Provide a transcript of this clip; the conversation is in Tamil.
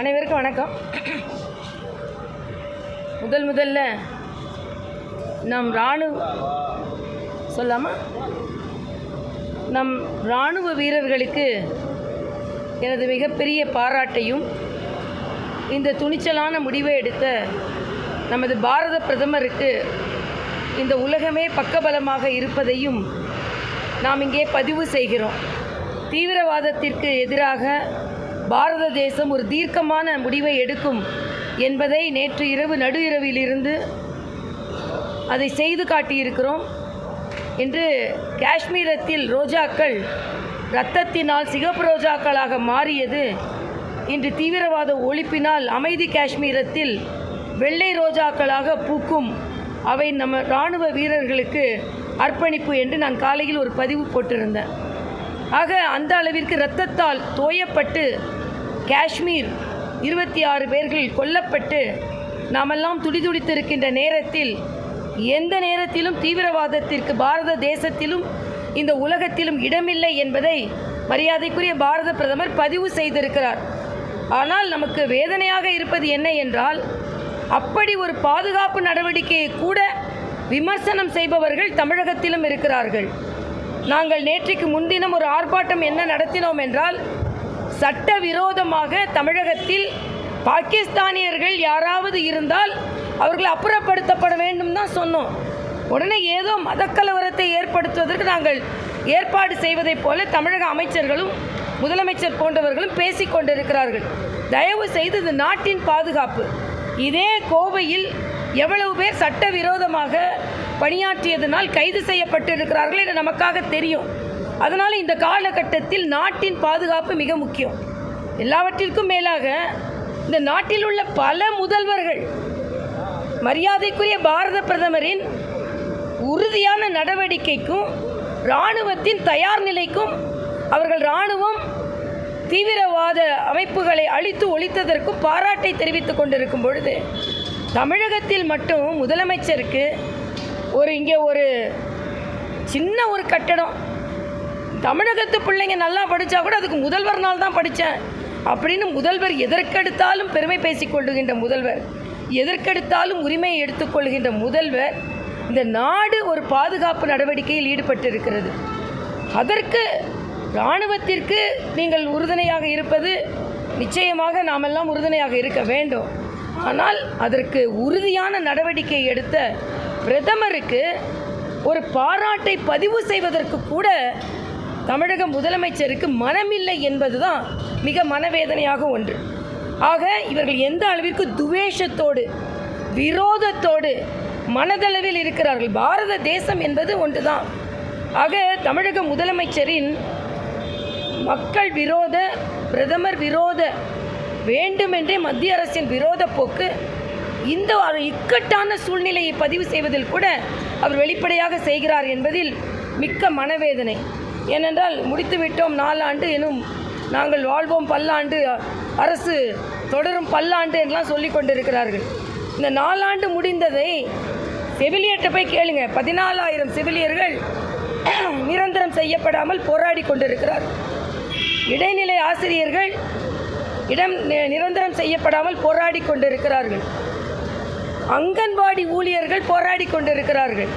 அனைவருக்கும் வணக்கம். முதல்ல நம் இராணுவ வீரர்களுக்கு எனது மிகப்பெரிய பாராட்டையும், இந்த துணிச்சலான முடிவை எடுத்த நமது பாரத பிரதமருக்கு இந்த உலகமே பக்கபலமாக இருப்பதையும் நாம் இங்கே பதிவு செய்கிறோம். தீவிரவாதத்திற்கு எதிராக பாரத தேசம் ஒரு தீர்க்கமான முடிவை எடுக்கும் என்பதை நேற்று இரவு நடு இரவிலிருந்து அதை செய்து காட்டியிருக்கிறோம். இன்று காஷ்மீரத்தில் ரோஜாக்கள் இரத்தத்தினால் சிகப்பு ரோஜாக்களாக மாறியது இன்று தீவிரவாத ஒழிப்பினால் அமைதி காஷ்மீரத்தில் வெள்ளை ரோஜாக்களாக பூக்கும். அவை நம்ம இராணுவ வீரர்களுக்கு அர்ப்பணிப்பு என்று நான் காலையில் ஒரு பதிவு போட்டிருந்தேன். ஆக அந்த அளவிற்கு இரத்தத்தால் தோயப்பட்டு காஷ்மீர் 26 பேர்கள் கொல்லப்பட்டு நாமெல்லாம் துடிதுடித்திருக்கின்ற நேரத்தில், எந்த நேரத்திலும் தீவிரவாதத்திற்கு பாரத தேசத்திலும் இந்த உலகத்திலும் இடமில்லை என்பதை மரியாதைக்குரிய பாரத பிரதமர் பதிவு செய்திருக்கிறார். ஆனால் நமக்கு வேதனையாக இருப்பது என்ன என்றால், அப்படி ஒரு பாதுகாப்பு நடவடிக்கையை கூட விமர்சனம் செய்பவர்கள் தமிழகத்திலும் இருக்கிறார்கள். நாங்கள் நேற்றைக்கு முன்தினம் ஒரு ஆர்ப்பாட்டம் என்ன நடத்தினோம் என்றால், சட்டவிரோதமாக தமிழகத்தில் பாகிஸ்தானியர்கள் யாராவது இருந்தால் அவர்கள் அப்புறப்படுத்தப்பட வேண்டும் தான் சொன்னோம். உடனே ஏதோ மதக்கலவரத்தை ஏற்படுத்துவதற்கு நாங்கள் ஏற்பாடு செய்வதைப் போல தமிழக அமைச்சர்களும் முதலமைச்சர் போன்றவர்களும் பேசிக்கொண்டிருக்கிறார்கள். தயவு செய்து இது நாட்டின் பாதுகாப்பு. இதே கோவையில் எவ்வளவு பேர் சட்டவிரோதமாக பணியாற்றியதனால் கைது செய்யப்பட்டிருக்கிறார்கள் என்று நமக்காக தெரியும். அதனால் இந்த காலகட்டத்தில் நாட்டின் பாதுகாப்பு மிக முக்கியம். எல்லாவற்றிற்கும் மேலாக இந்த நாட்டில் உள்ள பல முதல்வர்கள் மரியாதைக்குரிய பாரத பிரதமரின் உறுதியான நடவடிக்கைக்கும் இராணுவத்தின் தயார் நிலைக்கும், அவர்கள் இராணுவம் தீவிரவாத அமைப்புகளை அழித்து ஒழித்ததற்கும் பாராட்டை தெரிவித்துக் கொண்டிருக்கும் பொழுது, தமிழகத்தில் மட்டும் முதலமைச்சருக்கு இங்கே ஒரு சின்ன ஒரு கட்டடம், தமிழகத்து பிள்ளைங்க நல்லா படித்தா கூட அதுக்கு முதல்வர் நாள் தான் படித்தேன் அப்படின்னு முதல்வர் எதற்கெடுத்தாலும் பெருமை பேசிக்கொள்ளுகின்ற முதல்வர், எதற்கெடுத்தாலும் உரிமையை எடுத்துக்கொள்கின்ற முதல்வர், இந்த நாடு ஒரு பாதுகாப்பு நடவடிக்கையில் ஈடுபட்டிருக்கிறது. அதற்கு இராணுவத்திற்கு நீங்கள் உறுதுணையாக இருப்பது நிச்சயமாக நாமெல்லாம் உறுதுணையாக இருக்க வேண்டும். ஆனால் அதற்கு உறுதியான நடவடிக்கை எடுத்த பிரதமருக்கு ஒரு பாராட்டை பதிவு செய்வதற்கு கூட தமிழக முதலமைச்சருக்கு மனமில்லை என்பதுதான் மிக மனவேதனையாக ஒன்று. ஆக இவர்கள் எந்த அளவிற்கு துவேஷத்தோடு விரோதத்தோடு மனதளவில் இருக்கிறார்கள். பாரத தேசம் என்பது ஒன்றுதான். ஆக தமிழக முதலமைச்சரின் மக்கள் விரோத, பிரதமர் விரோத, வேண்டுமென்றே மத்திய அரசின் விரோத போக்கு இந்த இக்கட்டான சூழ்நிலையை பதிவு செய்வதில் கூட அவர் வெளிப்படையாக செய்கிறார் என்பதில் மிக்க மனவேதனை. ஏனென்றால் முடித்துவிட்டோம் 4 ஆண்டு எனும், நாங்கள் வாழ்வோம் பல்லாண்டு, அரசு தொடரும் பல்லாண்டு என்றெல்லாம் சொல்லி கொண்டிருக்கிறார்கள். இந்த 4 ஆண்டு முடிந்ததை செவிலியர்கிட்ட போய் கேளுங்க. 14,000 செவிலியர்கள் நிரந்தரம் செய்யப்படாமல் போராடி கொண்டிருக்கிறார். இடைநிலை ஆசிரியர்கள் நிரந்தரம் செய்யப்படாமல் போராடி கொண்டிருக்கிறார்கள். அங்கன்வாடி ஊழியர்கள் போராடி கொண்டிருக்கிறார்கள்.